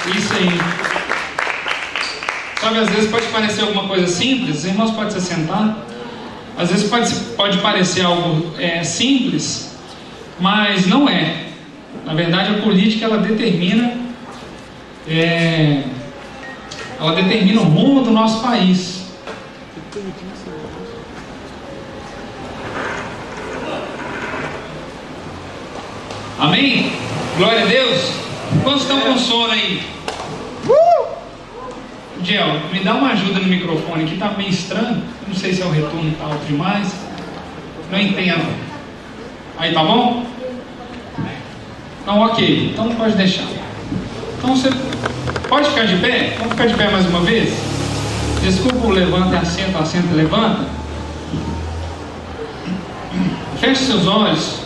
Isso aí. Sabe, às vezes pode parecer alguma coisa simples, os irmãos podem se sentar. Às vezes pode parecer algo simples, mas não é. Na verdade, a política ela determina o rumo do nosso país. Amém? Glória a Deus. Quantos estão com sono aí? Gel, me dá uma ajuda no microfone aqui, tá meio estranho. Não sei se é o retorno tá alto demais. Não entendo. Aí tá bom? Então ok, então pode deixar. Então você pode ficar de pé? Vamos ficar de pé mais uma vez? Desculpa o levanta e assenta, assenta e levanta. Feche seus olhos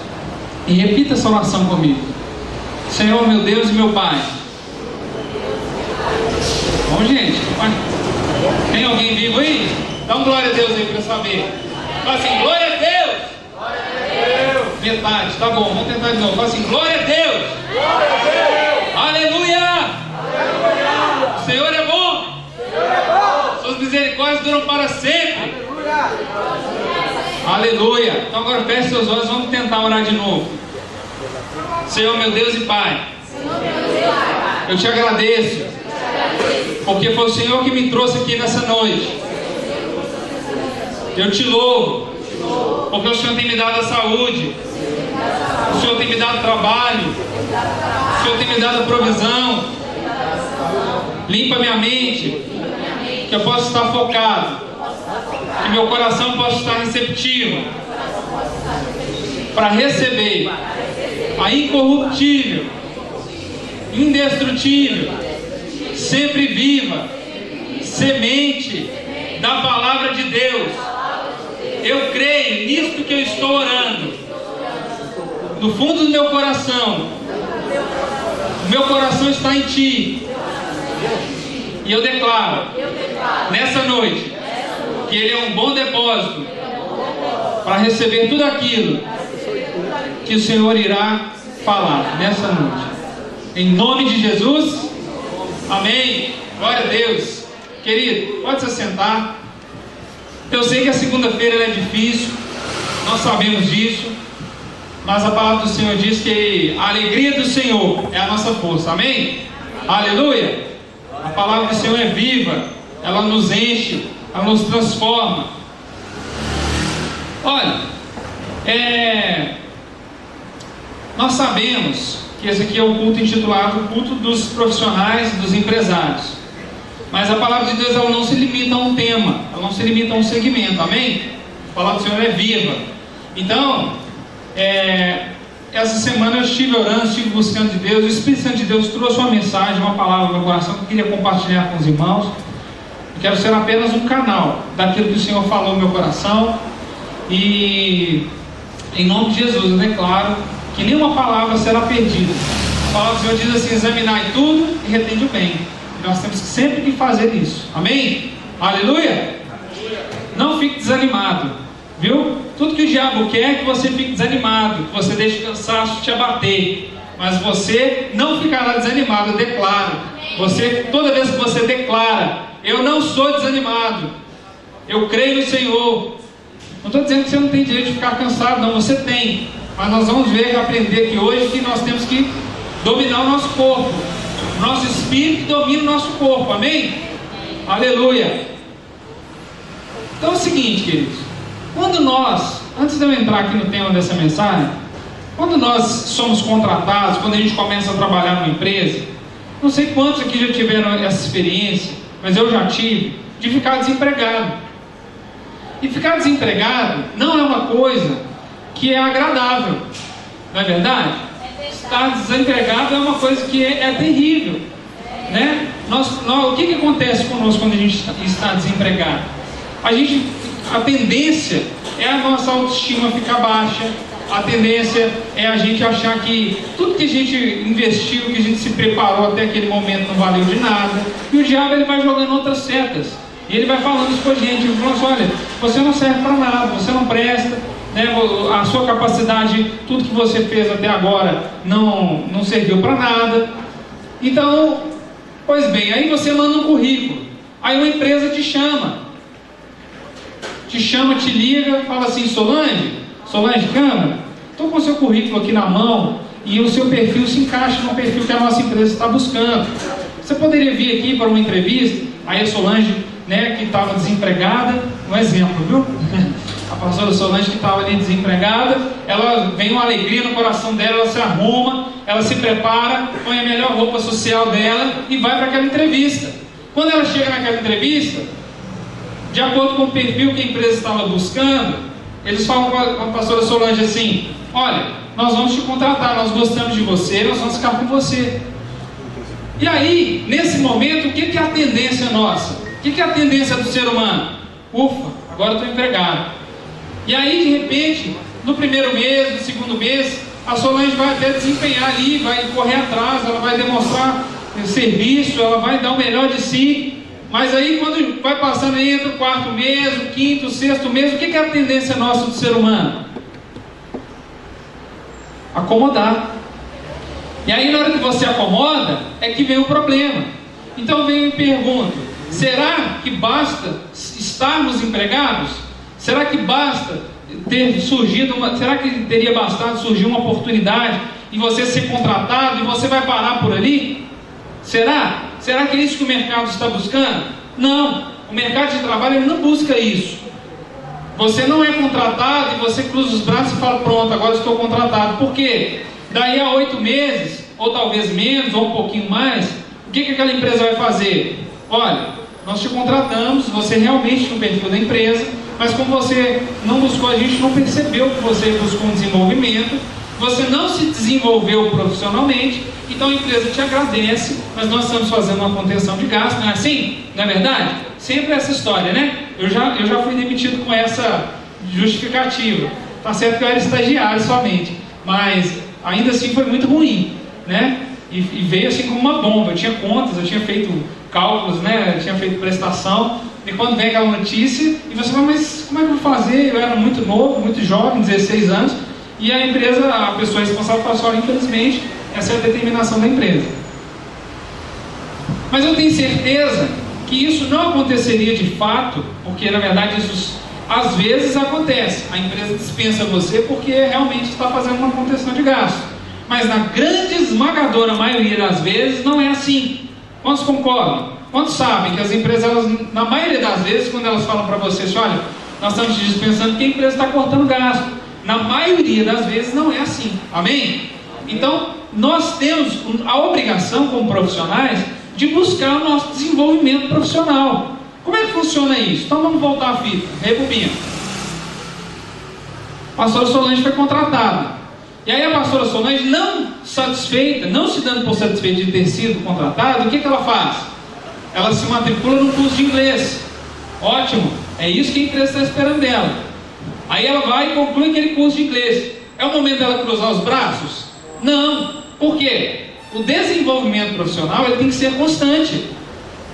e repita essa oração comigo. Senhor, meu Deus e meu Pai. Bom, gente, tem alguém vivo aí? Dá um glória a Deus aí para eu saber. Fala assim, glória a Deus. Glória a Deus. Metade, tá bom, vamos tentar de novo. Fala assim, glória a Deus. Glória a Deus. Aleluia. Aleluia. O Senhor é bom. O Senhor é bom. Suas misericórdias duram para sempre. Aleluia. Aleluia. Então agora feche seus olhos, vamos tentar orar de novo. Senhor, meu Deus e Pai, eu te agradeço, porque foi o Senhor que me trouxe aqui nessa noite. Eu te louvo, porque o Senhor tem me dado a saúde, o Senhor tem me dado trabalho, o Senhor tem me dado a provisão. Limpa minha mente, que eu possa estar focado, que meu coração possa estar receptivo para receber a incorruptível, indestrutível, sempre viva semente da palavra de Deus. Eu creio nisto que eu estou orando, do fundo do meu coração. O meu coração está em Ti, e eu declaro nessa noite que Ele é um bom depósito para receber tudo aquilo que o Senhor irá falar nessa noite. Em nome de Jesus. Amém. Glória a Deus. Querido, pode se assentar. Eu sei que a segunda-feira é difícil, nós sabemos disso, mas a palavra do Senhor diz que a alegria do Senhor é a nossa força. Amém? Aleluia. A palavra do Senhor é viva, ela nos enche, ela nos transforma. Olha, nós sabemos que esse aqui é o culto intitulado Culto dos Profissionais e dos Empresários. Mas a palavra de Deus ela não se limita a um tema, ela não se limita a um segmento, amém? A palavra do Senhor é viva. Então, essa semana eu estive orando, estive buscando de Deus. O Espírito Santo de Deus trouxe uma mensagem, uma palavra no meu coração que eu queria compartilhar com os irmãos. Eu quero ser apenas um canal daquilo que o Senhor falou no meu coração. E em nome de Jesus eu declaro que nenhuma palavra será perdida. A palavra do Senhor diz assim: examinai tudo e retende o bem. E nós temos sempre que fazer isso. Amém? Aleluia? Não fique desanimado, viu? Tudo que o diabo quer é que você fique desanimado, que você deixe o cansaço te abater. Mas você não ficará desanimado, eu declaro. Toda vez que você declara, eu não sou desanimado, eu creio no Senhor. Não estou dizendo que você não tem direito de ficar cansado, não, você tem. Mas nós vamos aprender aqui hoje que nós temos que dominar o nosso corpo. O nosso espírito domina o nosso corpo, amém? Aleluia. Então é o seguinte, queridos. Quando nós, antes de eu entrar aqui no tema dessa mensagem, quando nós somos contratados, quando a gente começa a trabalhar numa empresa, não sei quantos aqui já tiveram essa experiência, mas eu já tive, de ficar desempregado. E ficar desempregado não é uma coisa que é agradável, não é verdade? Estar desempregado é uma coisa que é terrível, né? O que acontece conosco quando a gente está desempregado? A tendência é a nossa autoestima ficar baixa, a tendência é a gente achar que tudo que a gente investiu, que a gente se preparou até aquele momento não valeu de nada, e o diabo ele vai jogando outras setas, e ele vai falando isso com a gente, ele fala assim: olha, você não serve para nada, você não presta, né? A sua capacidade, tudo que você fez até agora não serviu para nada. Então Pois bem, aí você manda um currículo, aí uma empresa te chama, te liga, fala assim: Solange Câmara, estou com o seu currículo aqui na mão e o seu perfil se encaixa no perfil que a nossa empresa está buscando. Você poderia vir aqui para uma entrevista? Aí a Solange, né, que estava desempregada, um exemplo, viu? A pastora Solange, que estava ali desempregada, ela vem uma alegria no coração dela, ela se arruma, ela se prepara, põe a melhor roupa social dela e vai para aquela entrevista. Quando ela chega naquela entrevista, de acordo com o perfil que a empresa estava buscando, eles falam com a pastora Solange assim: olha, nós vamos te contratar, nós gostamos de você, nós vamos ficar com você. E aí, nesse momento, o que é a tendência nossa? O que é a tendência do ser humano? Ufa, agora eu estou empregado. E aí, de repente, no primeiro mês, no segundo mês, a Solange vai até desempenhar ali, vai correr atrás, ela vai demonstrar serviço, ela vai dar o melhor de si. Mas aí, quando vai passando entre o quarto mês, o quinto, o sexto mês, o que é a tendência nossa do ser humano? Acomodar. E aí, na hora que você acomoda, é que vem o problema. Então vem e pergunto: será que basta estarmos empregados? Será que basta ter surgido será que teria bastado surgir uma oportunidade e você ser contratado e você vai parar por ali? Será? Será que é isso que o mercado está buscando? Não. O mercado de trabalho, ele não busca isso. Você não é contratado e você cruza os braços e fala: pronto, agora estou contratado. Por quê? Daí a 8 meses, ou talvez menos, ou um pouquinho mais, o que aquela empresa vai fazer? Olha, nós te contratamos, você realmente tem o perfil da empresa, mas como você não buscou, a gente não percebeu que você buscou um desenvolvimento, você não se desenvolveu profissionalmente, então a empresa te agradece, mas nós estamos fazendo uma contenção de gasto, não é assim? Não é verdade? Sempre essa história, né? Eu já fui demitido com essa justificativa. Tá certo que eu era estagiário somente, mas ainda assim foi muito ruim, né? E veio assim como uma bomba. Eu tinha contas, eu tinha feito cálculos, né? Eu tinha feito prestação. E quando vem aquela notícia, e você fala: mas como é que eu vou fazer? Eu era muito novo, muito jovem, 16 anos. E a empresa, a pessoa responsável fala assim: olha, infelizmente, essa é a determinação da empresa. Mas eu tenho certeza que isso não aconteceria de fato, porque na verdade isso às vezes acontece. A empresa dispensa você porque realmente está fazendo uma contenção de gasto. Mas na grande esmagadora maioria das vezes não é assim. Quantos concordam? Quantos sabem que as empresas, elas, na maioria das vezes, quando elas falam para vocês: olha, nós estamos te dispensando porque a empresa está cortando gasto. Na maioria das vezes não é assim. Amém? Então, nós temos a obrigação como profissionais de buscar o nosso desenvolvimento profissional. Como é que funciona isso? Então vamos voltar à fita, rebobina. A pastora Solange foi contratada. E aí a pastora Solange, não satisfeita, não se dando por satisfeita de ter sido contratada, o que ela faz? Ela se matricula num curso de inglês. Ótimo, é isso que a empresa está esperando dela. Aí ela vai e conclui aquele curso de inglês. É o momento dela cruzar os braços? Não. Por quê? O desenvolvimento profissional, ele tem que ser constante.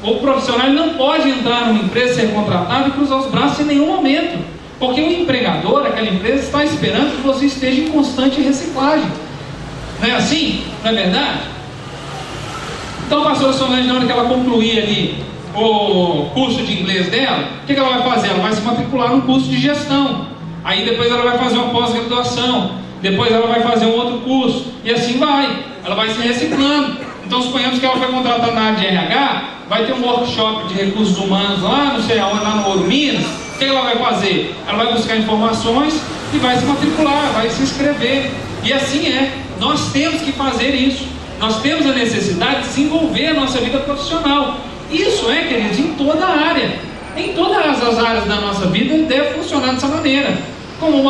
O profissional não pode entrar numa empresa, ser contratado e cruzar os braços em nenhum momento, porque o empregador, aquela empresa, está esperando que você esteja em constante reciclagem. Não é assim? Não é verdade? Então a pastora Solange, na hora que ela concluir ali o curso de inglês dela, o que ela vai fazer? Ela vai se matricular num curso de gestão. Aí depois ela vai fazer uma pós-graduação, depois ela vai fazer um outro curso, e assim vai. Ela vai se reciclando. Então suponhamos que ela foi contratada na área de RH, vai ter um workshop de recursos humanos lá, não sei aonde, lá no Ouro Minas. O que ela vai fazer? Ela vai buscar informações e vai se matricular, vai se inscrever. E assim é. Nós temos que fazer isso. Nós temos a necessidade de desenvolver a nossa vida profissional. Isso é, queridos, em toda a área. Em todas as áreas da nossa vida deve funcionar dessa maneira. Como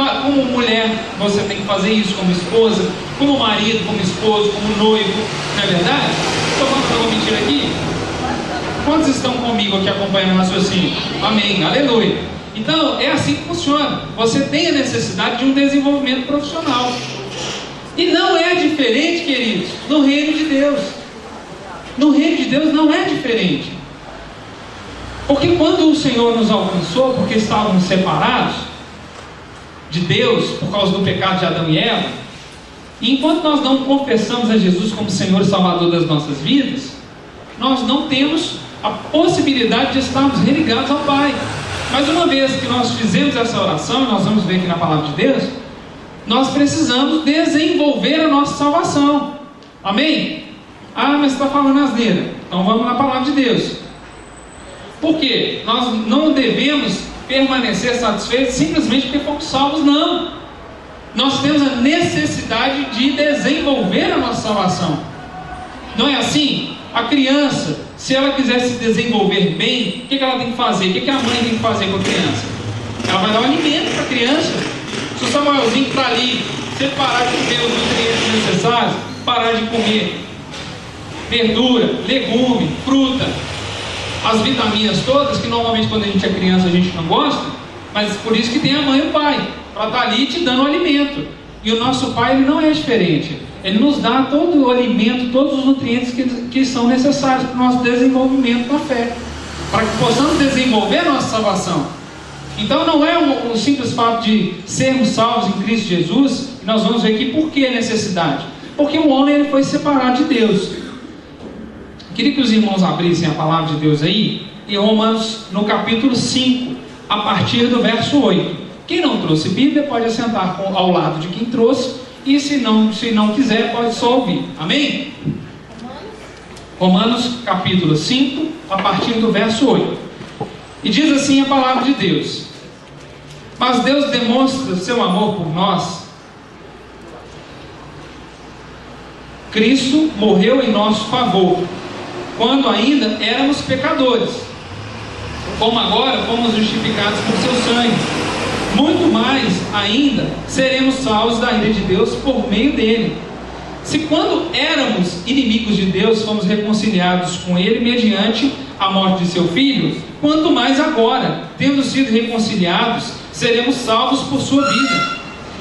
mulher, você tem que fazer isso, como esposa, como marido, como esposo, como noivo, não é verdade? Estou falando uma mentira aqui? Quantos estão comigo aqui acompanhando o raciocínio? Amém, aleluia. Então, é assim que funciona. Você tem a necessidade de um desenvolvimento profissional. E não é diferente, queridos, no reino de Deus. No reino de Deus não é diferente. Porque quando o Senhor nos alcançou, porque estávamos separados de Deus por causa do pecado de Adão e Eva, e enquanto nós não confessamos a Jesus como Senhor e Salvador das nossas vidas, nós não temos a possibilidade de estarmos religados ao Pai. Mas uma vez que nós fizemos essa oração, e nós vamos ver aqui na palavra de Deus, nós precisamos desenvolver a nossa salvação. Amém? Ah, mas você está falando asneira. Então vamos na palavra de Deus. Por quê? Nós não devemos permanecer satisfeitos simplesmente porque fomos salvos, não. Nós temos a necessidade de desenvolver a nossa salvação. Não é assim? A criança, se ela quiser se desenvolver bem, o que ela tem que fazer? O que a mãe tem que fazer com a criança? Ela vai dar um alimento para a criança. Se o Samuelzinho está ali, você parar de comer os nutrientes necessários, parar de comer verdura, legume, fruta, as vitaminas todas, que normalmente quando a gente é criança a gente não gosta, mas por isso que tem a mãe e o pai, para estar ali te dando o alimento. E o nosso Pai, ele não é diferente. Ele nos dá todo o alimento, todos os nutrientes que são necessários para o nosso desenvolvimento na fé, para que possamos desenvolver a nossa salvação. Então não é um simples fato de sermos salvos em Cristo Jesus. Nós vamos ver aqui por que a necessidade. Porque o homem ele foi separado de Deus. Queria que os irmãos abrissem a palavra de Deus aí, em Romanos, no capítulo 5, a partir do verso 8. Quem não trouxe Bíblia pode assentar ao lado de quem trouxe, e se não quiser, pode só ouvir. Amém? Romanos capítulo 5, a partir do verso 8. E diz assim a palavra de Deus: mas Deus demonstra seu amor por nós. Cristo morreu em nosso favor, quando ainda éramos pecadores. Como agora fomos justificados por seu sangue, muito mais ainda seremos salvos da ira de Deus por meio dele. Se quando éramos inimigos de Deus, fomos reconciliados com ele mediante a morte de seu Filho, quanto mais agora, tendo sido reconciliados, seremos salvos por sua vida.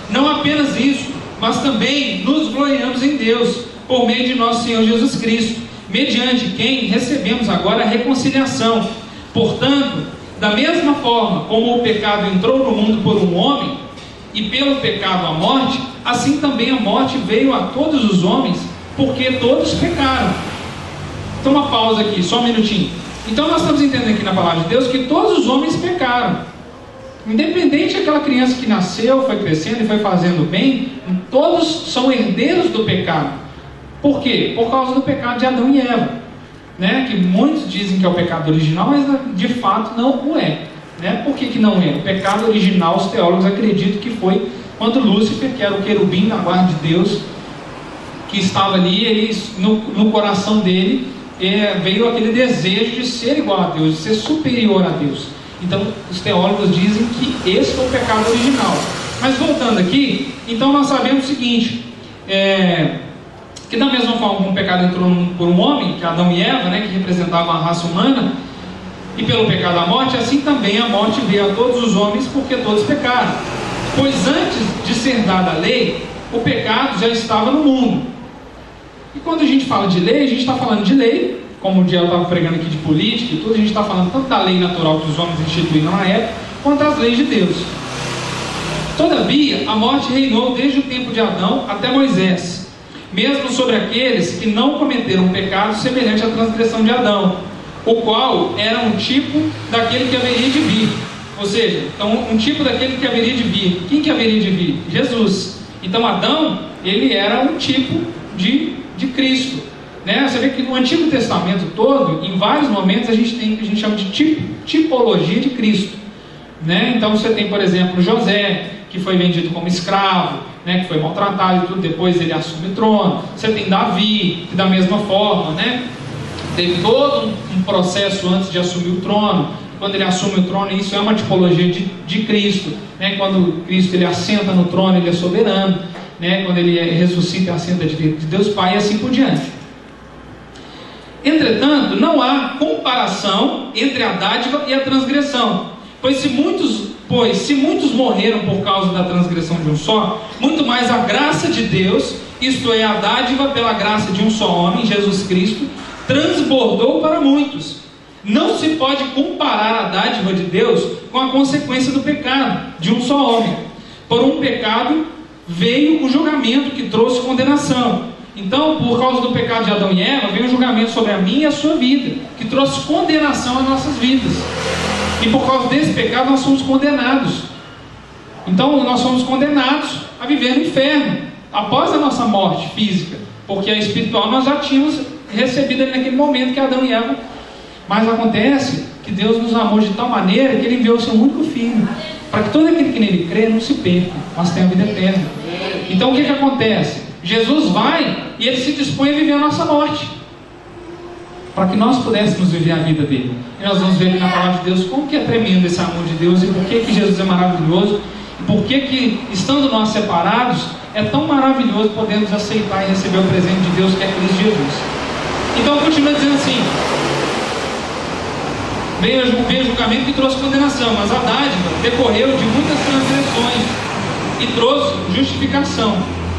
Não apenas isso, mas também nos gloriamos em Deus, por meio de nosso Senhor Jesus Cristo, mediante quem recebemos agora a reconciliação. Portanto, da mesma forma como o pecado entrou no mundo por um homem, e pelo pecado a morte, assim também a morte veio a todos os homens, porque todos pecaram. Então uma pausa aqui, só um minutinho. Então nós estamos entendendo aqui na palavra de Deus que todos os homens pecaram. Independente daquela criança que nasceu, foi crescendo e foi fazendo bem, todos são herdeiros do pecado. Por quê? Por causa do pecado de Adão e Eva, né? Que muitos dizem que é o pecado original, mas de fato não o é, né? Por que não é? O pecado original, os teólogos acreditam que foi quando Lúcifer, que era o querubim da guarda de Deus, que estava ali, ele, no coração dele veio aquele desejo de ser igual a Deus, de ser superior a Deus. Então os teólogos dizem que esse foi o pecado original. Mas voltando aqui, então nós sabemos o seguinte, que da mesma forma como o pecado entrou por um homem, que é Adão e Eva, né, que representavam a raça humana, e pelo pecado a morte, assim também a morte veio a todos os homens, porque todos pecaram. Pois antes de ser dada a lei, o pecado já estava no mundo. E quando a gente fala de lei, a gente está falando de lei, como o Diel estava pregando aqui de política e tudo, a gente está falando tanto da lei natural que os homens instituíram na época, quanto das leis de Deus. Todavia, a morte reinou desde o tempo de Adão até Moisés, mesmo sobre aqueles que não cometeram pecado semelhante à transgressão de Adão, o qual era um tipo daquele que haveria de vir. Ou seja, então, um tipo daquele que haveria de vir. Quem que haveria de vir? Jesus. Então Adão, ele era um tipo de Cristo, né? Você vê que no Antigo Testamento todo, em vários momentos a gente tem o que a gente chama de tipologia de Cristo, né? Então você tem, por exemplo, José, que foi vendido como escravo, né, que foi maltratado e tudo, depois ele assume o trono. Você tem Davi, que da mesma forma, né, teve todo um processo antes de assumir o trono. Quando ele assume o trono, isso é uma tipologia de Cristo, né? Quando Cristo ele assenta no trono, ele é soberano, né? Quando ele ressuscita, ele assenta de Deus Pai, e assim por diante. Entretanto, não há comparação entre a dádiva e a transgressão, pois se muitos morreram por causa da transgressão de um só, muito mais a graça de Deus, isto é, a dádiva pela graça de um só homem, Jesus Cristo, transbordou para muitos. Não se pode comparar a dádiva de Deus com a consequência do pecado de um só homem. Por um pecado veio o julgamento que trouxe condenação, Então, por causa do pecado de Adão e Eva, veio um julgamento sobre a minha e a sua vida, que trouxe condenação às nossas vidas. E por causa desse pecado nós somos condenados. Então nós somos condenados a viver no inferno, após a nossa morte física, porque a espiritual nós já tínhamos recebido ali naquele momento que Adão e Eva. Mas acontece que Deus nos amou de tal maneira que Ele enviou o seu único Filho, para que todo aquele que nele crê não se perca, mas tenha a vida eterna. Então o que acontece? Jesus vai e Ele se dispõe a viver a nossa morte, para que nós pudéssemos viver a vida dele. E nós vamos ver aqui na palavra de Deus como que é tremendo esse amor de Deus, e por que Jesus é maravilhoso, e por que estando nós separados, é tão maravilhoso podermos aceitar e receber o presente de Deus, que é Cristo Jesus. Então continua dizendo assim: veio o julgamento que trouxe condenação, mas a dádiva decorreu de muitas transgressões e trouxe justificação.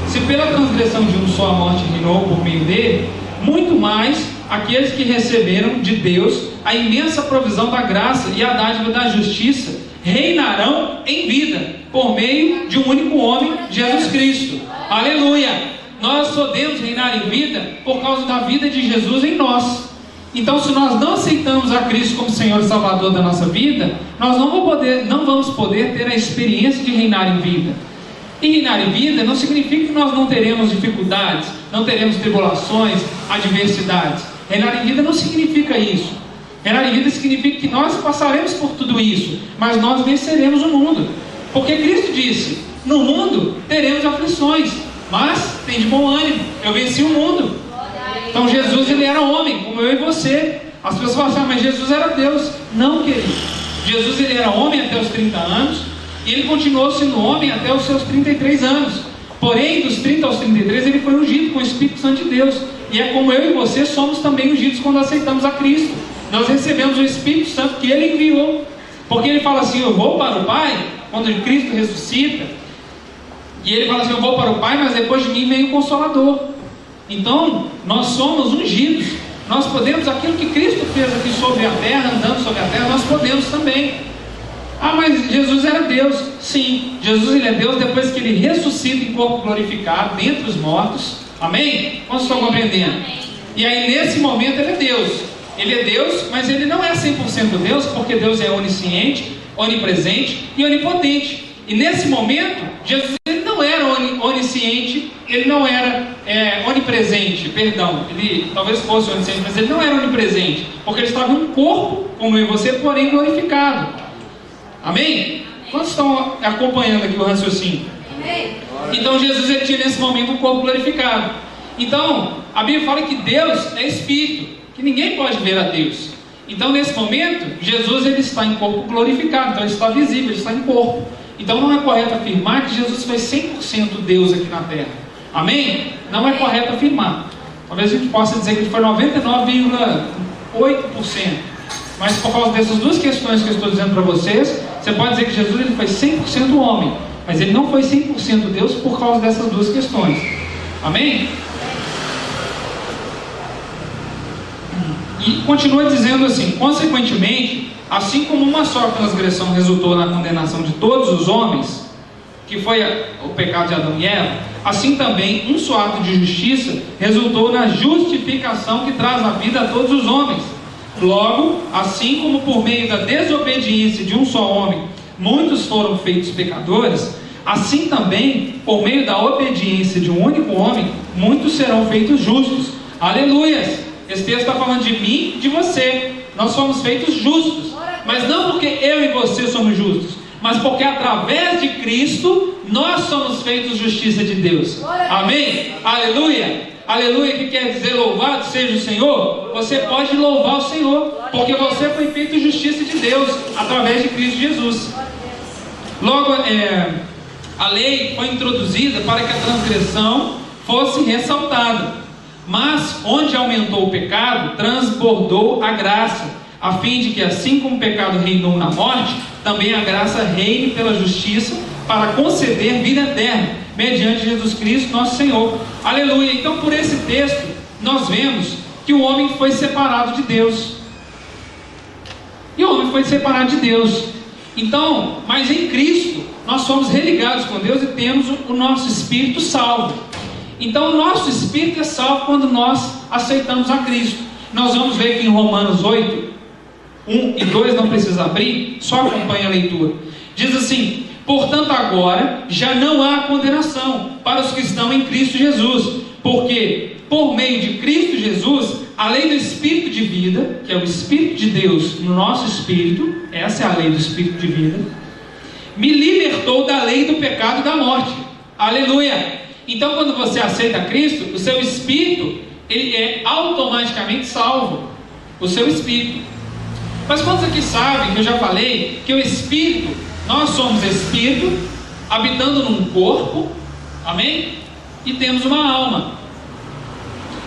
Se pela transgressão de um só a morte reinou por meio dele, muito mais aqueles que receberam de Deus a imensa provisão da graça e a dádiva da justiça reinarão em vida, por meio de um único homem, Jesus Cristo. Aleluia! Nós podemos reinar em vida por causa da vida de Jesus em nós. Então, se nós não aceitamos a Cristo como Senhor e Salvador da nossa vida, nós não vamos poder ter a experiência de reinar em vida. E reinar em vida não significa que nós não teremos dificuldades, não teremos tribulações, adversidades. Reinar em vida não significa isso. Reinar em vida significa que nós passaremos por tudo isso, mas nós venceremos o mundo. Porque Cristo disse: no mundo teremos aflições, mas tem de bom ânimo, eu venci o mundo. Então Jesus, ele era homem, como eu e você. As pessoas falam assim: mas Jesus era Deus. Não, querido. Jesus, ele era homem até os 30 anos, e ele continuou sendo homem até os seus 33 anos. Porém, dos 30 aos 33, ele foi ungido com o Espírito Santo de Deus. E é como eu e você somos também ungidos quando aceitamos a Cristo. Nós recebemos o Espírito Santo que Ele enviou. Porque Ele fala assim: eu vou para o Pai, quando Cristo ressuscita. E Ele fala assim: eu vou para o Pai, mas depois de mim vem o Consolador. Então, nós somos ungidos. Nós podemos, aquilo que Cristo fez aqui sobre a terra, andando sobre a terra, nós podemos também. Ah, mas Jesus era Deus. Sim, Jesus, ele é Deus depois que ele ressuscita em corpo glorificado, dentre os mortos. Amém? Quantos estão compreendendo? E aí nesse momento ele é Deus. Ele é Deus, mas ele não é 100% Deus, porque Deus é onisciente, onipresente e onipotente. E nesse momento, Jesus, ele não era onisciente, ele não era onipresente, perdão, ele talvez fosse onisciente, mas ele não era onipresente, porque ele estava em um corpo, como eu e você, porém glorificado. Amém? Quantos estão acompanhando aqui o raciocínio? Amém. Então Jesus, ele tinha nesse momento um corpo glorificado. Então a Bíblia fala que Deus é Espírito, que ninguém pode ver a Deus. Então nesse momento Jesus, ele está em corpo glorificado, então ele está visível, ele está em corpo. Então não é correto afirmar que Jesus foi 100% Deus aqui na terra. Amém? Não é correto afirmar. Talvez a gente possa dizer que ele foi 99,8%. Mas por causa dessas duas questões que eu estou dizendo para vocês, você pode dizer que Jesus, ele foi 100% homem, mas ele não foi 100% Deus por causa dessas duas questões. Amém? E continua dizendo assim: consequentemente, assim como uma só transgressão resultou na condenação de todos os homens, que foi o pecado de Adão e Eva, assim também um só ato de justiça resultou na justificação que traz a vida a todos os homens. Logo, assim como por meio da desobediência de um só homem muitos foram feitos pecadores, assim também, por meio da obediência de um único homem, muitos serão feitos justos. Aleluias! Esse texto está falando de mim e de você. Nós somos feitos justos, mas não porque eu e você somos justos, mas porque através de Cristo nós somos feitos justiça de Deus. Amém? Aleluia! Aleluia, que quer dizer louvado seja o Senhor. Você pode louvar o Senhor, porque você foi feito justiça de Deus através de Cristo Jesus. Logo, a lei foi introduzida para que a transgressão fosse ressaltada, mas onde aumentou o pecado, transbordou a graça, a fim de que assim como o pecado reinou na morte, também a graça reine pela justiça para conceder vida eterna mediante Jesus Cristo nosso Senhor. Aleluia. Então por esse texto nós vemos que o homem foi separado de Deus, e o homem foi separado de Deus. Então, mas em Cristo nós somos religados com Deus e temos o nosso espírito salvo. Então o nosso espírito é salvo quando nós aceitamos a Cristo. Nós vamos ver que em Romanos 8, 1 e 2, não precisa abrir, só acompanha a leitura. Diz assim: portanto agora já não há condenação para os que estão em Cristo Jesus, porque por meio de Cristo Jesus, a lei do Espírito de vida, que é o Espírito de Deus no nosso espírito, essa é a lei do Espírito de vida, me libertou da lei do pecado e da morte. Aleluia! Então quando você aceita Cristo, o seu espírito, ele é automaticamente salvo, o seu espírito. Mas quantos aqui sabem, que eu já falei, que o espírito, nós somos espírito, habitando num corpo, amém? E temos uma alma.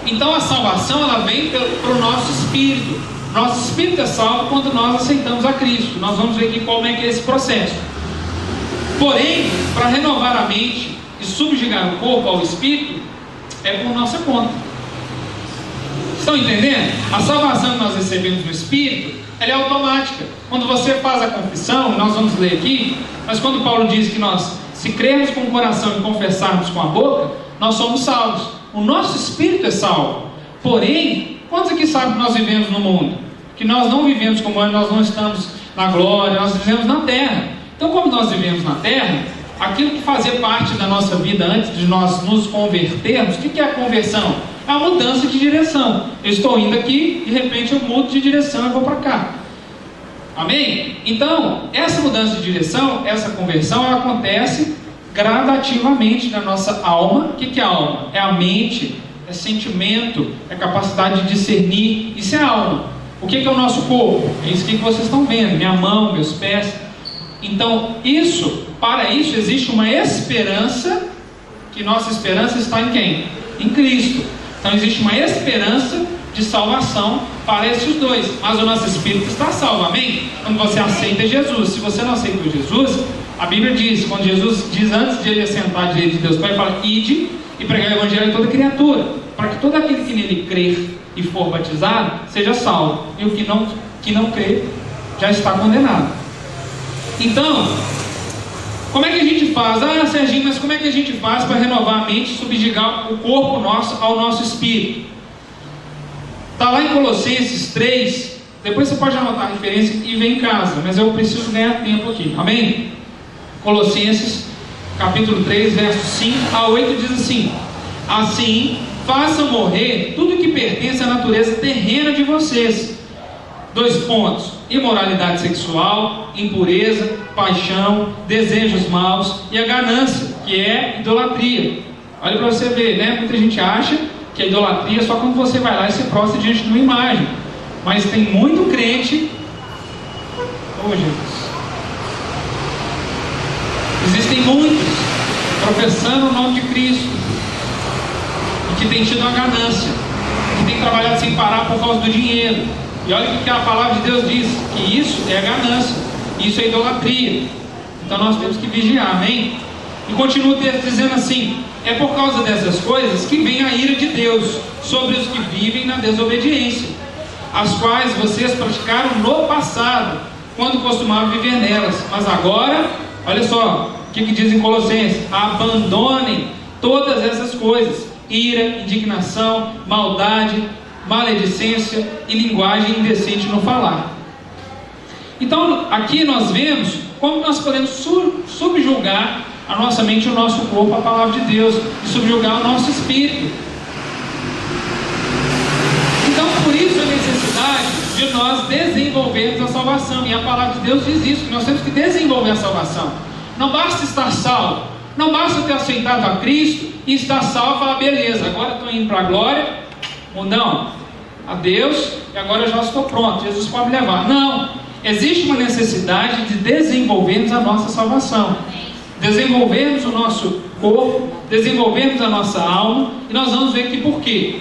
Então a salvação, ela vem para o nosso espírito. Nosso espírito é salvo quando nós aceitamos a Cristo. Nós vamos ver aqui como é que é esse processo. Porém, para renovar a mente e subjugar o corpo ao espírito, é por nossa conta. Estão entendendo? A salvação que nós recebemos no espírito, ela é automática. Quando você faz a confissão, nós vamos ler aqui, mas quando Paulo diz que nós, se crermos com o coração e confessarmos com a boca, nós somos salvos. O nosso espírito é salvo. Porém, quantos aqui sabem que nós vivemos no mundo? Que nós não vivemos como antes, nós não estamos na glória, nós vivemos na terra. Então, como nós vivemos na terra, aquilo que fazia parte da nossa vida antes de nós nos convertermos, o que é a conversão? É a mudança de direção. Eu estou indo aqui, de repente eu mudo de direção e vou para cá. Amém? Então, essa mudança de direção, essa conversão, ela acontece gradativamente na nossa alma. O que é a alma? É a mente, é sentimento, é capacidade de discernir. Isso é a alma. O que é o nosso corpo? É isso que vocês estão vendo, minha mão, meus pés. Então, para isso existe uma esperança, que nossa esperança está em quem? Em Cristo. Então existe uma esperança de salvação para esses dois, mas o nosso espírito está salvo, amém? Quando você aceita Jesus. Se você não aceitou Jesus, a Bíblia diz, quando Jesus diz antes de ele assentar à direita de Deus, ele fala: ide e pregar o evangelho a toda criatura, para que todo aquele que nele crer e for batizado seja salvo, e o que não crer já está condenado. Então, como é que a gente faz? Ah, Serginho, mas como é que a gente faz para renovar a mente e subjugar o corpo nosso ao nosso espírito? Está lá em Colossenses 3, depois você pode anotar a referência e ver em casa, mas eu preciso ganhar tempo aqui, amém? Colossenses, capítulo 3, versos 5 a 8, diz assim: assim, façam morrer tudo que pertence à natureza terrena de vocês. 2 pontos: imoralidade sexual, impureza, paixão, desejos maus e a ganância, que é idolatria. Olha para você ver, né? Muita gente acha que a idolatria é só quando você vai lá e se prostra diante de uma imagem. Mas tem muito crente. Oh, Jesus. Existem muitos professando o nome de Cristo e que tem tido uma ganância, que tem trabalhado sem parar por causa do dinheiro. E olha o que a palavra de Deus diz: que isso é a ganância, isso é idolatria. Então nós temos que vigiar, amém? E continua o texto dizendo assim: é por causa dessas coisas que vem a ira de Deus sobre os que vivem na desobediência, as quais vocês praticaram no passado, quando costumavam viver nelas. Mas agora, olha só o que diz em Colossenses: abandonem todas essas coisas: ira, indignação, maldade, maledicência e linguagem indecente no falar. Então aqui nós vemos como nós podemos subjugar a nossa mente e o nosso corpo à palavra de Deus, e subjugar o nosso espírito. Então por isso a necessidade de nós desenvolvermos a salvação, e a palavra de Deus diz isso, que nós temos que desenvolver a salvação. Não basta estar salvo, não basta ter aceitado a Cristo e estar salvo e falar: beleza, agora estou indo para a glória, mundão, adeus, e agora eu já estou pronto, Jesus pode me levar. Não, existe uma necessidade de desenvolvermos a nossa salvação, desenvolvermos o nosso corpo, desenvolvermos a nossa alma, e nós vamos ver aqui por quê.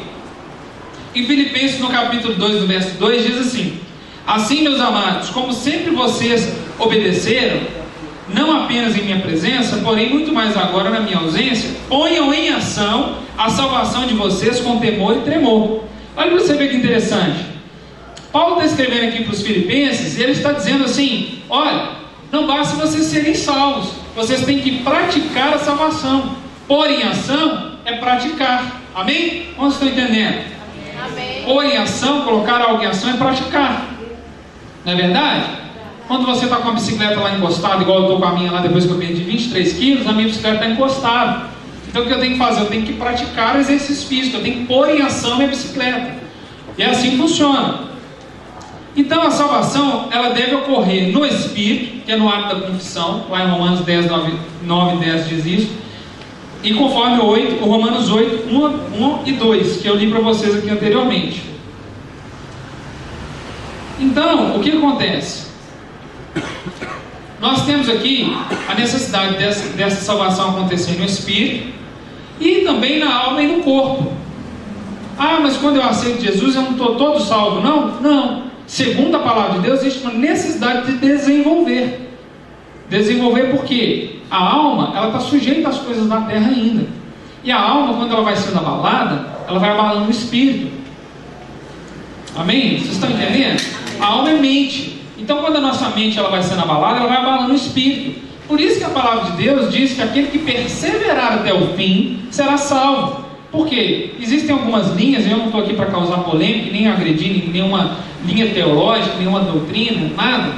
Em Filipenses, no capítulo 2, no verso 2, diz assim: assim, meus amados, como sempre vocês obedeceram, não apenas em minha presença, porém muito mais agora na minha ausência, ponham em ação a salvação de vocês com temor e tremor. Olha para você ver que interessante. Paulo está escrevendo aqui para os filipenses, e ele está dizendo assim: olha, não basta vocês serem salvos, vocês têm que praticar a salvação, pôr em ação é praticar. Amém? Como vocês estão entendendo? Amém. Pôr em ação, colocar algo em ação é praticar. Não é verdade? Quando você está com a bicicleta lá encostada, igual eu estou com a minha lá depois que eu perdi 23 quilos, a minha bicicleta está encostada. Então o que eu tenho que fazer? Eu tenho que praticar exercício físico, eu tenho que pôr em ação a minha bicicleta. E é assim que funciona. Então a salvação, ela deve ocorrer no Espírito, que é no ato da confissão, lá em Romanos 10, 9 e 10 diz isso, e conforme o Romanos 8, 1 e 2, que eu li para vocês aqui anteriormente. Então, o que acontece? Nós temos aqui a necessidade dessa salvação acontecer no Espírito, e também na alma e no corpo. Ah, mas quando eu aceito Jesus eu não estou todo salvo, não? Não. Segundo a palavra de Deus, existe uma necessidade de desenvolver. Desenvolver por quê? A alma, ela está sujeita às coisas da terra ainda. E a alma, quando ela vai sendo abalada, ela vai abalando o espírito. Amém? Vocês estão entendendo? A alma é mente. Então, quando a nossa mente ela vai sendo abalada, ela vai abalando o espírito. Por isso que a palavra de Deus diz que aquele que perseverar até o fim será salvo. Por quê? Existem algumas linhas, eu não estou aqui para causar polêmica, nem agredir nenhuma linha teológica, nenhuma doutrina, nada,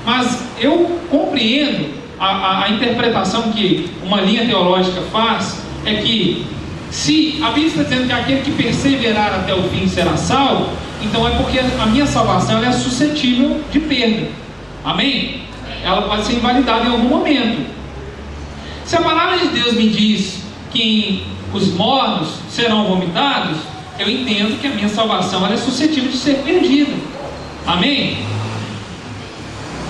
mas eu compreendo a interpretação que uma linha teológica faz, é que se a Bíblia está dizendo que aquele que perseverar até o fim será salvo, então é porque a minha salvação ela é suscetível de perda. Amém? Ela pode ser invalidada em algum momento. Se a palavra de Deus me diz que os mornos serão vomitados, eu entendo que a minha salvação ela é suscetível de ser perdida. Amém?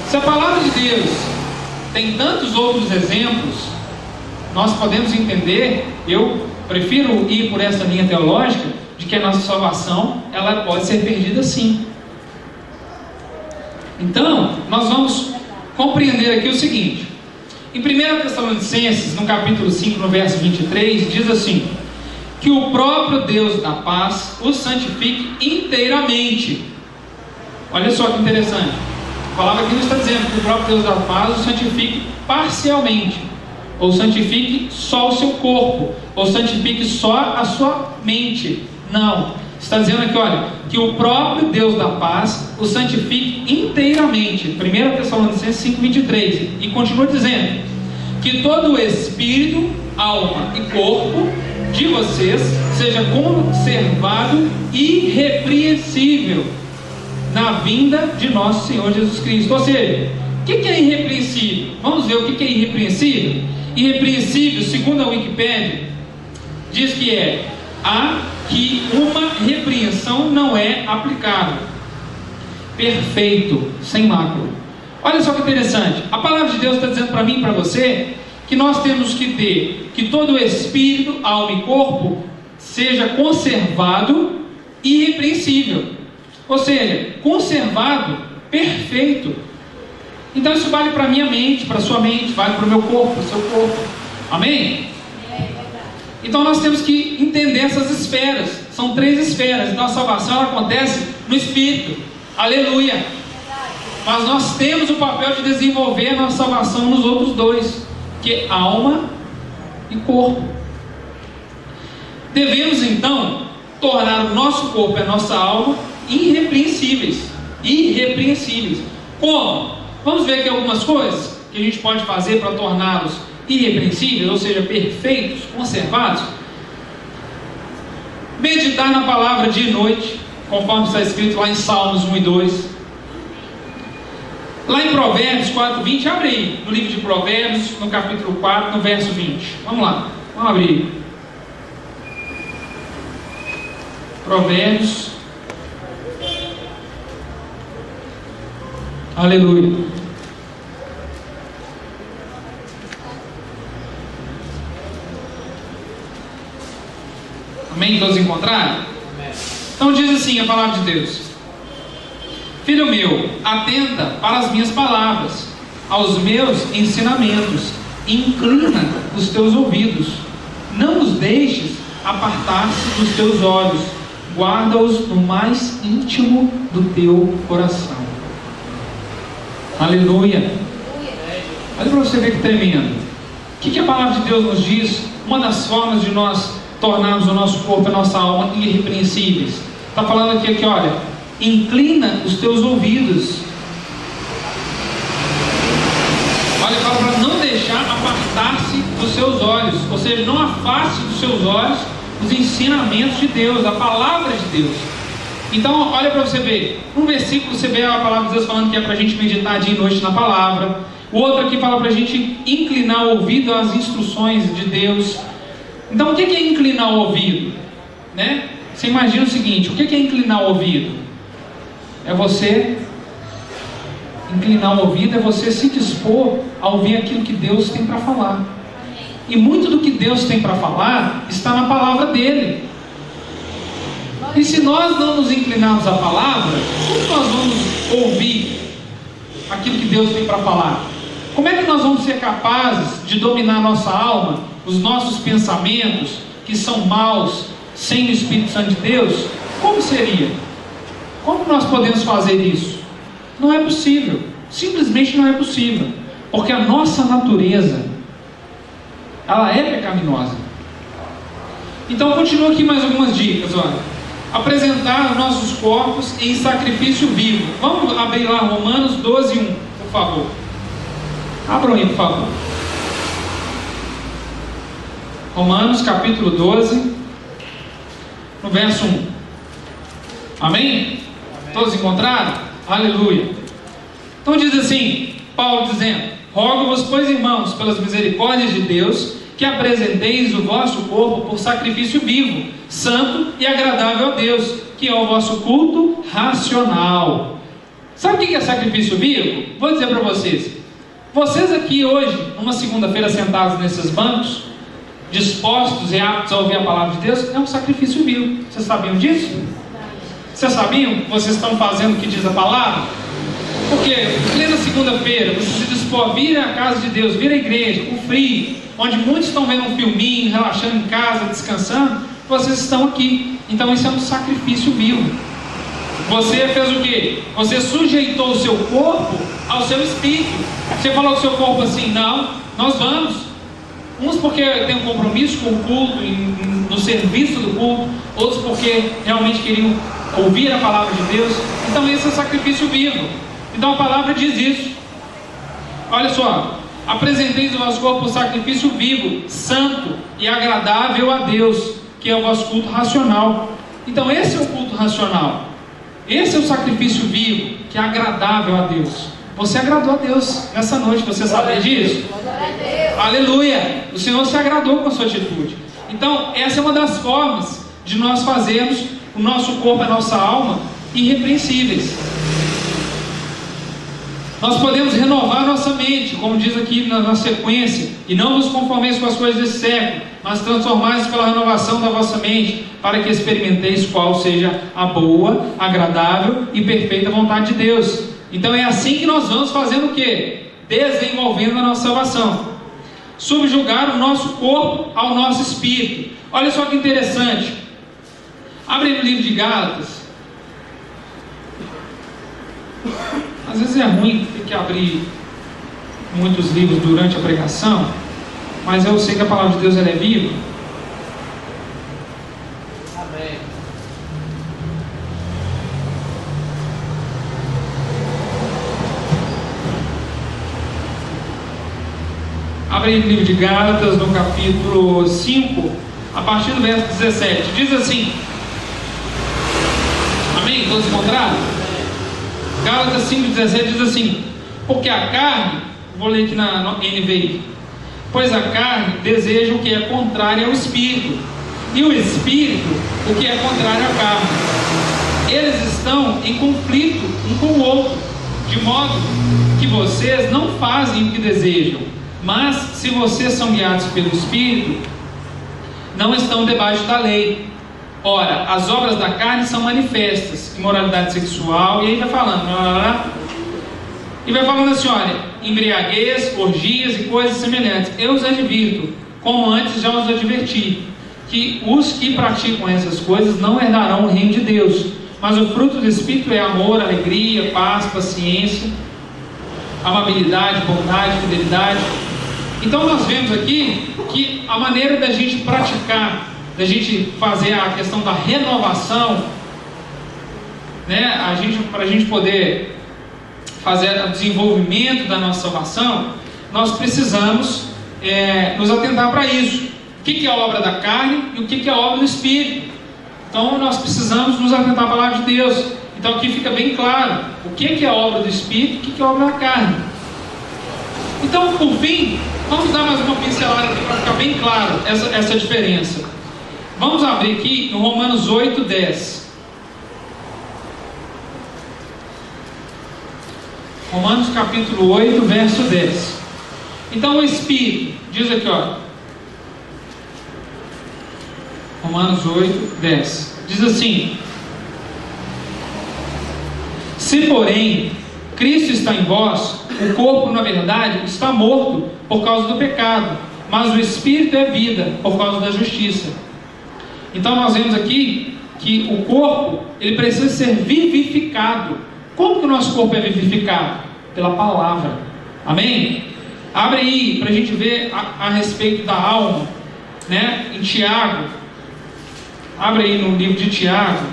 Se a palavra de Deus tem tantos outros exemplos, nós podemos entender, eu prefiro ir por essa linha teológica, de que a nossa salvação ela pode ser perdida sim. Então, nós vamos compreender aqui o seguinte. Em 1 Tessalonicenses, no capítulo 5, no verso 23, diz assim: que o próprio Deus da paz os santifique inteiramente. Olha só que interessante. A palavra aqui não está dizendo que o próprio Deus da paz os santifique parcialmente, ou santifique só o seu corpo, ou santifique só a sua mente. Não. Está dizendo aqui, olha, que o próprio Deus da paz o santifique inteiramente. 1 Tessalonicenses 5, 23. E continua dizendo: que todo o espírito, alma e corpo de vocês seja conservado irrepreensível na vinda de nosso Senhor Jesus Cristo. Ou seja, o que é irrepreensível? Vamos ver o que é irrepreensível. Irrepreensível, segundo a Wikipédia, diz que é que uma repreensão não é aplicável, perfeito, sem mácula. Olha só que interessante. A palavra de Deus está dizendo para mim e para você que nós temos que ter que todo o espírito, alma e corpo seja conservado irrepreensível. Ou seja, conservado, perfeito. Então isso vale para a minha mente, para a sua mente, vale para o meu corpo, para o seu corpo. Amém? Então nós temos que entender essas esferas. São 3 esferas. Então a salvação ela acontece no Espírito. Aleluia. Mas nós temos o papel de desenvolver a nossa salvação nos outros 2, que é alma e corpo. Devemos então tornar o nosso corpo e a nossa alma irrepreensíveis. Irrepreensíveis. Como? Vamos ver aqui algumas coisas que a gente pode fazer para torná-los irrepreensíveis, ou seja, perfeitos, conservados. Meditar na palavra dia e noite, conforme está escrito lá em Salmos 1 e 2. Lá em Provérbios 4, 20, abre aí, no livro de Provérbios, no capítulo 4, no verso 20. Vamos lá, vamos abrir. Provérbios. Aleluia. Amém? Todos encontraram? Amém. Então diz assim a palavra de Deus: filho meu, atenta para as minhas palavras, aos meus ensinamentos, inclina os teus ouvidos, não os deixes apartar-se dos teus olhos, guarda-os no mais íntimo do teu coração. Aleluia. Olha para você ver que tremendo. O que a palavra de Deus nos diz? Uma das formas de nós tornarmos o nosso corpo e a nossa alma irrepreensíveis? Está falando aqui, olha, inclina os teus ouvidos. Olha, fala para não deixar apartar-se dos seus olhos, ou seja, não afaste dos seus olhos os ensinamentos de Deus, a palavra de Deus. Então, olha para você ver, um versículo você vê a palavra de Deus falando que é para a gente meditar dia e noite na palavra. O outro aqui fala para a gente inclinar o ouvido às instruções de Deus. Então, o que é inclinar o ouvido? Né? Você imagina o seguinte, o que é inclinar o ouvido? É você... Inclinar o ouvido é você se dispor a ouvir aquilo que Deus tem para falar. E muito do que Deus tem para falar está na palavra dele. E se nós não nos inclinarmos à palavra, como nós vamos ouvir aquilo que Deus tem para falar? Como é que nós vamos ser capazes de dominar a nossa alma, os nossos pensamentos, que são maus, sem o Espírito Santo de Deus? Como seria? Como nós podemos fazer isso? Não é possível, simplesmente não é possível, porque a nossa natureza, ela é pecaminosa. Então continua aqui mais algumas dicas, olha. Apresentar os nossos corpos em sacrifício vivo. Vamos abrir lá Romanos 12, 1, por favor. Abram aí, por favor. Romanos capítulo 12, no verso 1. Amém? Todos encontraram? Aleluia. Então diz assim, Paulo dizendo: rogo-vos, pois, irmãos, pelas misericórdias de Deus, que apresenteis o vosso corpo por sacrifício vivo, santo e agradável a Deus, que é o vosso culto racional. Sabe o que é sacrifício vivo? Vou dizer para vocês. Vocês aqui hoje, numa segunda-feira, sentados nesses bancos, dispostos e aptos a ouvir a palavra de Deus, é um sacrifício vivo. Vocês sabiam disso? Vocês sabiam que vocês estão fazendo o que diz a palavra? Porque, plena segunda-feira, você se dispor a vir à casa de Deus, vir à igreja, com frio, onde muitos estão vendo um filminho, relaxando em casa, descansando, vocês estão aqui. Então isso é um sacrifício vivo. Você fez o quê? Você sujeitou o seu corpo ao seu espírito. Você falou ao seu corpo assim: não, nós vamos. Uns porque tem um compromisso com o culto, no serviço do culto. Outros porque realmente queriam ouvir a palavra de Deus. Então esse é o sacrifício vivo. Então a palavra diz isso. Olha só: apresenteis o vosso corpo por sacrifício vivo, santo e agradável a Deus, que é o vosso culto racional. Então esse é o culto racional. Esse é o sacrifício vivo, que é agradável a Deus. Você agradou a Deus nessa noite, você sabia disso? Aleluia! O Senhor se agradou com a sua atitude. Então essa é uma das formas de nós fazermos o nosso corpo e a nossa alma irrepreensíveis. Nós podemos renovar nossa mente, como diz aqui na sequência: e não vos conformeis com as coisas desse século, mas transformai-vos pela renovação da vossa mente, para que experimenteis qual seja a boa, agradável e perfeita vontade de Deus. Então é assim que nós vamos fazendo o quê? Desenvolvendo a nossa salvação. Subjugar o nosso corpo ao nosso espírito. Olha só que interessante. Abre no livro de Gálatas. Às vezes é ruim ter que abrir muitos livros durante a pregação, mas eu sei que a palavra de Deus ela é viva. Amém. Abre no livro de Gálatas, no capítulo 5, a partir do verso 17. Diz assim: amém? Todos encontraram? Gálatas 5,17 diz assim: porque a carne, vou ler aqui na NVI, pois a carne deseja o que é contrário ao espírito, e o espírito o que é contrário à carne. Eles estão em conflito um com o outro, de modo que vocês não fazem o que desejam. Mas se vocês são guiados pelo espírito, não estão debaixo da lei. Ora, as obras da carne são manifestas: imoralidade sexual, e aí vai falando, e vai falando assim: olha, embriaguez, orgias e coisas semelhantes. Eu os advirto, como antes já os adverti, que os que praticam essas coisas não herdarão o reino de Deus. Mas o fruto do Espírito é amor, alegria, paz, paciência, amabilidade, bondade, fidelidade. Então nós vemos aqui que a maneira da gente praticar da gente fazer a questão da renovação, né, para a gente poder fazer o desenvolvimento da nossa salvação, nós precisamos nos atentar para isso. O que é a obra da carne e o que é a obra do Espírito. Então nós precisamos nos atentar à palavra de Deus. Então aqui fica bem claro o que é a obra do Espírito e o que é a obra da carne. Então, por fim, vamos dar mais uma pincelada aqui para ficar bem claro essa diferença. Vamos abrir aqui no Romanos 8, 10. Romanos capítulo 8, verso 10. Então o Espírito, diz aqui, ó, Romanos 8, 10. Diz assim: se porém Cristo está em vós, o corpo na verdade está morto por causa do pecado, mas o Espírito é vida por causa da justiça. Então nós vemos aqui que o corpo, ele precisa ser vivificado. Como que o nosso corpo é vivificado? Pela palavra. Amém? Abre aí para a gente ver a respeito da alma, né? Em Tiago. Abre aí no livro de Tiago.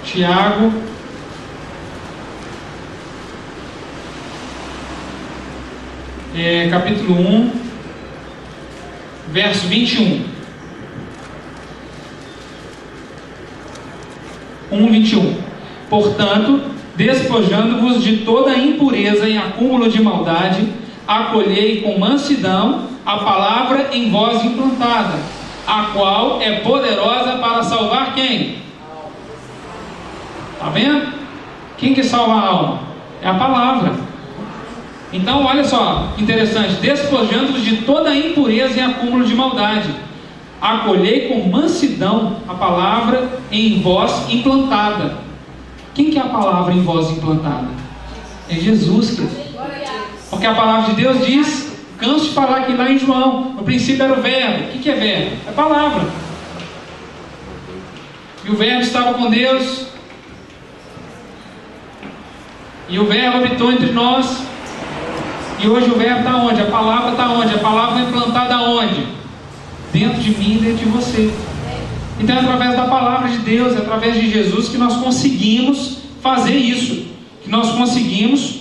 Tiago, capítulo 1, verso 21. 1:21. Portanto, despojando-vos de toda impureza e acúmulo de maldade, acolhei com mansidão a palavra em vós implantada, a qual é poderosa para salvar quem? Está vendo? Quem que salva a alma? É a palavra. Então olha só, interessante: despojando-vos de toda impureza e acúmulo de maldade, acolhei com mansidão a palavra em vós implantada. Quem que é a palavra em vós implantada? É Jesus, querido. Porque a palavra de Deus diz, canso de falar aqui lá em João, no princípio era o verbo. O que é verbo? É palavra. E o verbo estava com Deus, e o verbo habitou entre nós. E hoje o verbo está onde? A palavra está onde? A palavra é implantada onde? Dentro de mim e dentro de você. Então é através da palavra de Deus, é através de Jesus que nós conseguimos fazer isso, que nós conseguimos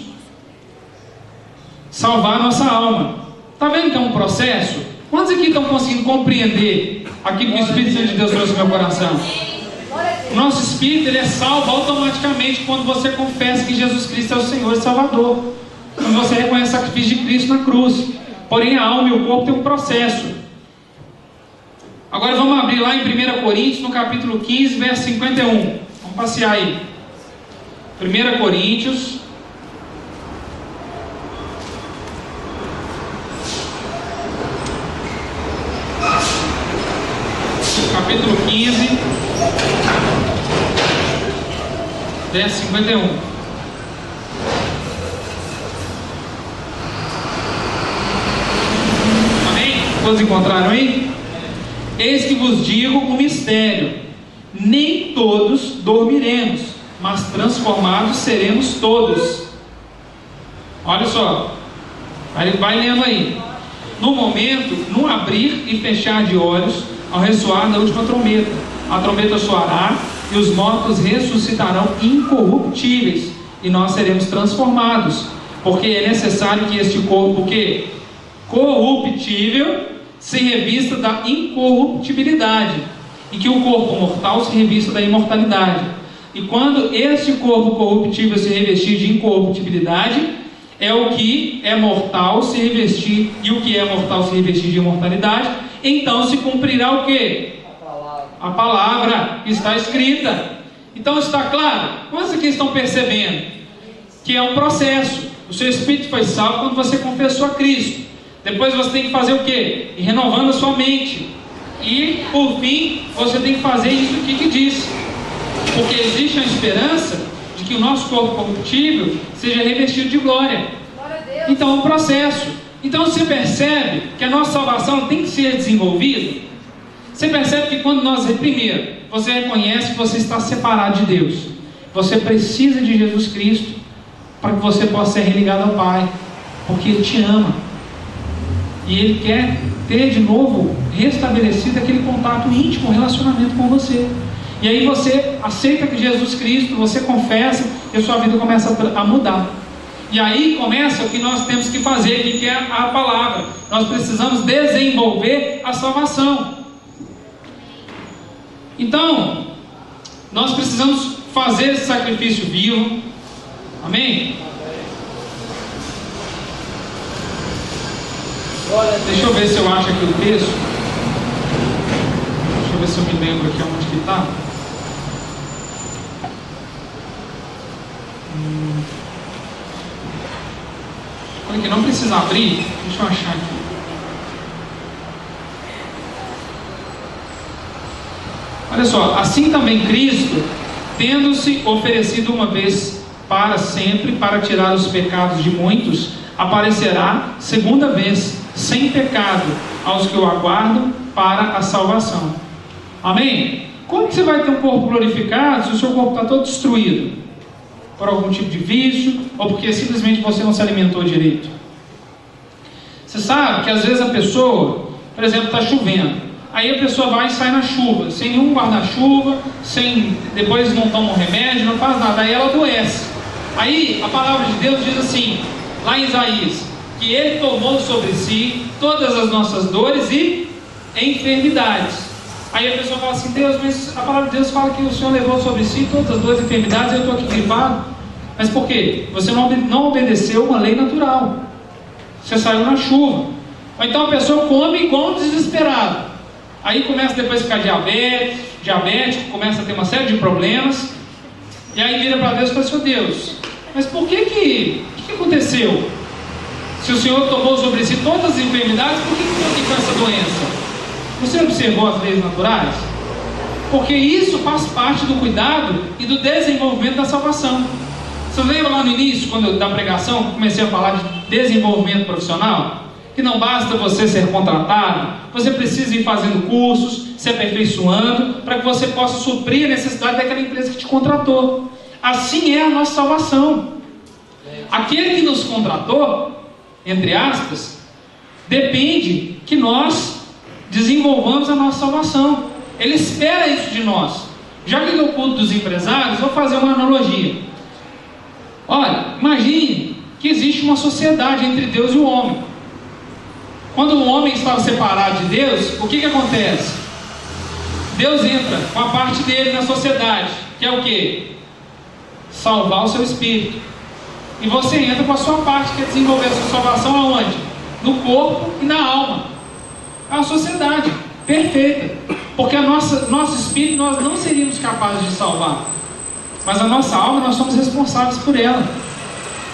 salvar a nossa alma. Está vendo que é um processo? Quantos aqui estão conseguindo compreender aquilo que o Espírito Santo de Deus trouxe no meu coração? O nosso espírito, ele é salvo automaticamente quando você confessa que Jesus Cristo é o Senhor e Salvador, quando você reconhece o sacrifício de Cristo na cruz. Porém a alma e o corpo têm um processo. Agora vamos abrir lá em 1 Coríntios, no capítulo 15, verso 51. Vamos passear aí. 1 Coríntios, capítulo 15, verso 51. Amém? Todos encontraram aí? Eis que vos digo um mistério: nem todos dormiremos, mas transformados seremos todos. Olha só, vai lendo aí. No momento, no abrir e fechar de olhos, ao ressoar da última trombeta, a trombeta soará e os mortos ressuscitarão incorruptíveis, e nós seremos transformados, porque é necessário que este corpo, que corruptível, se revista da incorruptibilidade, e que o corpo mortal se revista da imortalidade. E quando este corpo corruptível se revestir de incorruptibilidade, é o que é mortal se revestir, e o que é mortal se revestir de imortalidade, então se cumprirá o quê? A palavra que está escrita. Então está claro? Quantos aqui estão percebendo que é um processo? O seu espírito foi salvo quando você confessou a Cristo. Depois você tem que fazer o quê? Ir renovando a sua mente. E por fim, você tem que fazer isso aqui que diz. Porque existe a esperança de que o nosso corpo corruptível seja revestido de glória. Então é um processo. Então você percebe que a nossa salvação tem que ser desenvolvida. Você percebe que quando nós, primeiro, você reconhece que você está separado de Deus. Você precisa de Jesus Cristo para que você possa ser religado ao Pai. Porque Ele te ama. E Ele quer ter de novo restabelecido aquele contato íntimo, relacionamento com você. E aí você aceita que Jesus Cristo, você confessa, e a sua vida começa a mudar. E aí começa o que nós temos que fazer, que é a palavra. Nós precisamos desenvolver a salvação. Então, nós precisamos fazer esse sacrifício vivo. Amém? Deixa eu ver se eu acho aqui o texto. Deixa eu ver se eu me lembro aqui onde que está. Olha aqui, não precisa abrir. Deixa eu achar aqui. Olha só, assim também Cristo, tendo-se oferecido uma vez para sempre, para tirar os pecados de muitos, aparecerá segunda vez, sem pecado, aos que o aguardam para a salvação. Amém? Como que você vai ter um corpo glorificado se o seu corpo está todo destruído? Por algum tipo de vício, ou porque simplesmente você não se alimentou direito? Você sabe que às vezes a pessoa, por exemplo, está chovendo. Aí a pessoa vai e sai na chuva, sem nenhum guarda-chuva, depois não toma um remédio, não faz nada, aí ela adoece. Aí a palavra de Deus diz assim, lá em Isaías, que Ele tomou sobre si todas as nossas dores e enfermidades. Aí a pessoa fala assim, Deus, mas a palavra de Deus fala que o Senhor levou sobre si todas as dores e enfermidades, e eu estou aqui gripado. Mas por quê? Você não obedeceu uma lei natural. Você saiu na chuva. Ou então a pessoa come igual um desesperado. Aí começa depois a ficar diabético, começa a ter uma série de problemas. E aí vira para Deus e fala assim, Deus, mas por que aconteceu? Se o Senhor tomou sobre si todas as enfermidades, por que eu estou aqui com essa doença? Você observou as leis naturais? Porque isso faz parte do cuidado e do desenvolvimento da salvação. Você lembra lá no início, da pregação, comecei a falar de desenvolvimento profissional? Que não basta você ser contratado, você precisa ir fazendo cursos, se aperfeiçoando, para que você possa suprir a necessidade daquela empresa que te contratou. Assim é a nossa salvação. Aquele que nos contratou, entre aspas, depende que nós desenvolvamos a nossa salvação. Ele espera isso de nós. Já que no culto dos empresários, vou fazer uma analogia. Olha, imagine que existe uma sociedade entre Deus e o homem. Quando o homem estava separado de Deus, o que acontece? Deus entra com a parte dele na sociedade, que é o quê? Salvar o seu espírito. E você entra com a sua parte, que é desenvolver a sua salvação aonde? No corpo e na alma. É uma sociedade perfeita. Porque nosso espírito nós não seríamos capazes de salvar. Mas a nossa alma nós somos responsáveis por ela.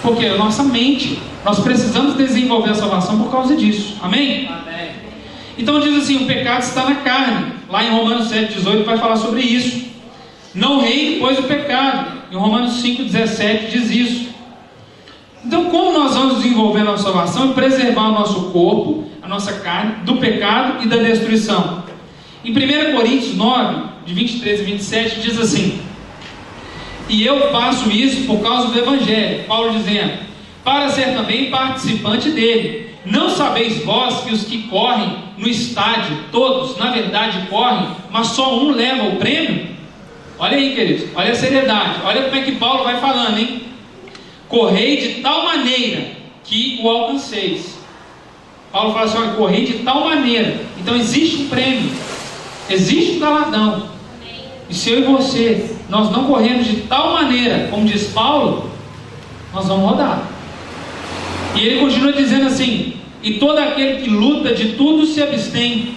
Porque a nossa mente, nós precisamos desenvolver a salvação por causa disso. Amém? Amém. Então diz assim, o pecado está na carne. Lá em Romanos 7,18 vai falar sobre isso. Não reine, pois, o pecado. Em Romanos 5,17 diz isso. Então como nós vamos desenvolver a nossa salvação e preservar o nosso corpo, a nossa carne, do pecado e da destruição? Em 1 Coríntios 9, de 23 e 27 diz assim: e eu faço isso por causa do Evangelho. Paulo dizendo, para ser também participante dele. Não sabeis vós que os que correm no estádio, todos na verdade correm, mas só um leva o prêmio? Olha aí, queridos, olha a seriedade, olha como é que Paulo vai falando, hein? Correi de tal maneira que o alcanceis. Paulo fala assim, olha, correi de tal maneira. Então existe um prêmio, existe um galardão. E se eu e você, nós não corremos de tal maneira, como diz Paulo, nós vamos rodar. E ele continua dizendo assim, e todo aquele que luta de tudo se abstém,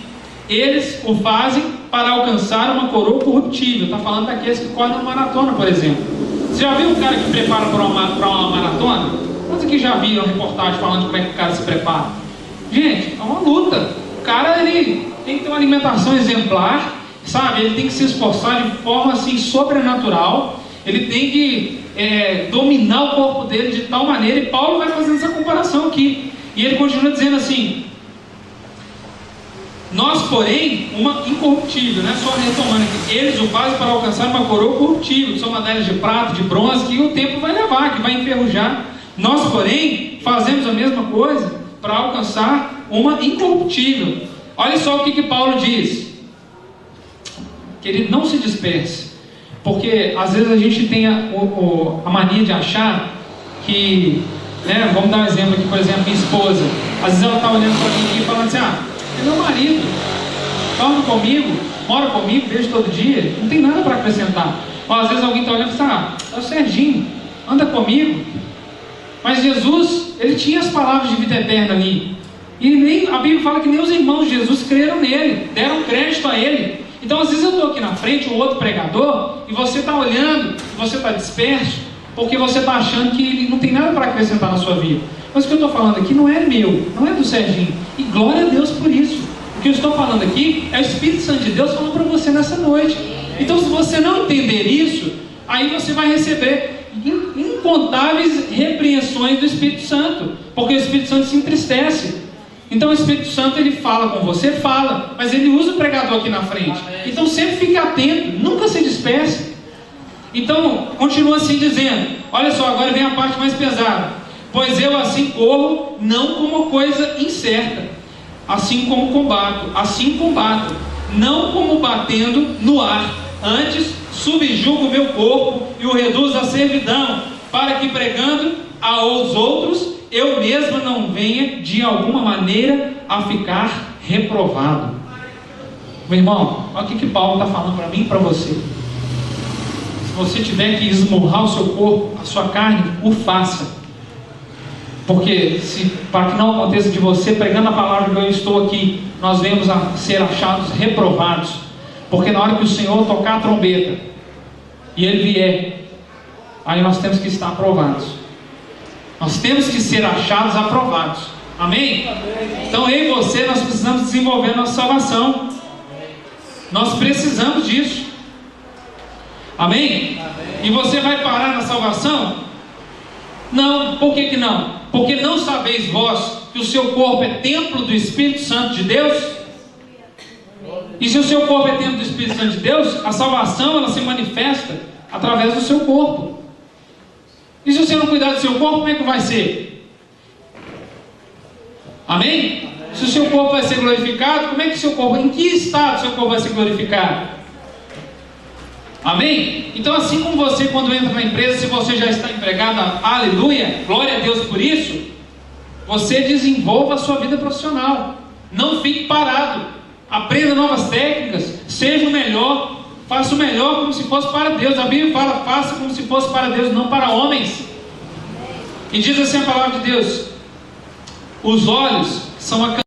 eles o fazem para alcançar uma coroa corruptível. Está falando daqueles que correm uma maratona, por exemplo. Você já viu um cara que prepara para uma maratona? Quantos aqui já viram reportagem falando como é que o cara se prepara? Gente, é uma luta. O cara ele tem que ter uma alimentação exemplar, sabe? Ele tem que se esforçar de forma assim sobrenatural. Ele tem que dominar o corpo dele de tal maneira. E Paulo vai fazendo essa comparação aqui. E ele continua dizendo assim: nós, porém, uma incorruptível, né? Só retomando aqui, eles o fazem para alcançar uma coroa corruptível, que são medalhas de prata, de bronze, que o tempo vai levar, que vai enferrujar. Nós, porém, fazemos a mesma coisa para alcançar uma incorruptível. Olha só o que Paulo diz. Querido, não se disperse, porque às vezes a gente tem a mania de achar que, né, vamos dar um exemplo aqui, por exemplo, minha esposa, às vezes ela está olhando para mim e falando assim: é meu marido, dorme comigo, mora comigo, vejo todo dia, não tem nada para acrescentar. Ou às vezes alguém está olhando e fala: é o Serginho, anda comigo. Mas Jesus, ele tinha as palavras de vida eterna ali, e a Bíblia fala que nem os irmãos de Jesus creram nele, deram crédito a ele. Então às vezes eu estou aqui na frente, o outro pregador, e você está olhando, você está disperso, porque você está achando que ele não tem nada para acrescentar na sua vida. Mas o que eu estou falando aqui não é meu, não é do Serginho, e glória a Deus por isso. O que eu estou falando aqui é o Espírito Santo de Deus falando para você nessa noite. Então se você não entender isso, aí você vai receber incontáveis repreensões do Espírito Santo, porque o Espírito Santo se entristece. Então o Espírito Santo, ele fala com você, fala, mas ele usa o pregador aqui na frente. Então sempre fique atento, nunca se disperse. Então continua assim dizendo, olha só, agora vem a parte mais pesada: pois eu assim corro, não como coisa incerta, assim combato, não como batendo no ar, antes subjugo o meu corpo e o reduzo à servidão, para que pregando aos outros, eu mesmo não venha de alguma maneira a ficar reprovado. Meu irmão, olha o que Paulo está falando para mim e para você. Se você tiver que esmurrar o seu corpo, a sua carne, o faça. Porque para que não aconteça de você, pregando a palavra que eu estou aqui, nós venhamos a ser achados reprovados. Porque na hora que o Senhor tocar a trombeta e Ele vier, aí nós temos que estar aprovados. Nós temos que ser achados aprovados. Amém? Então eu e você, nós precisamos desenvolver a nossa salvação. Nós precisamos disso. Amém? E você vai parar na salvação? Não. Por que não? Porque não sabeis vós que o seu corpo é templo do Espírito Santo de Deus? E se o seu corpo é templo do Espírito Santo de Deus, a salvação, ela se manifesta através do seu corpo. E se você não cuidar do seu corpo, como é que vai ser? Amém? Se o seu corpo vai ser glorificado, como é que o seu corpo, em que estado o seu corpo vai ser glorificado? Amém? Então assim como você, quando entra na empresa, se você já está empregado, aleluia, glória a Deus por isso, você desenvolva a sua vida profissional. Não fique parado. Aprenda novas técnicas, seja o melhor. Faça o melhor como se fosse para Deus. A Bíblia fala: faça como se fosse para Deus, não para homens. E diz assim a palavra de Deus: os olhos são a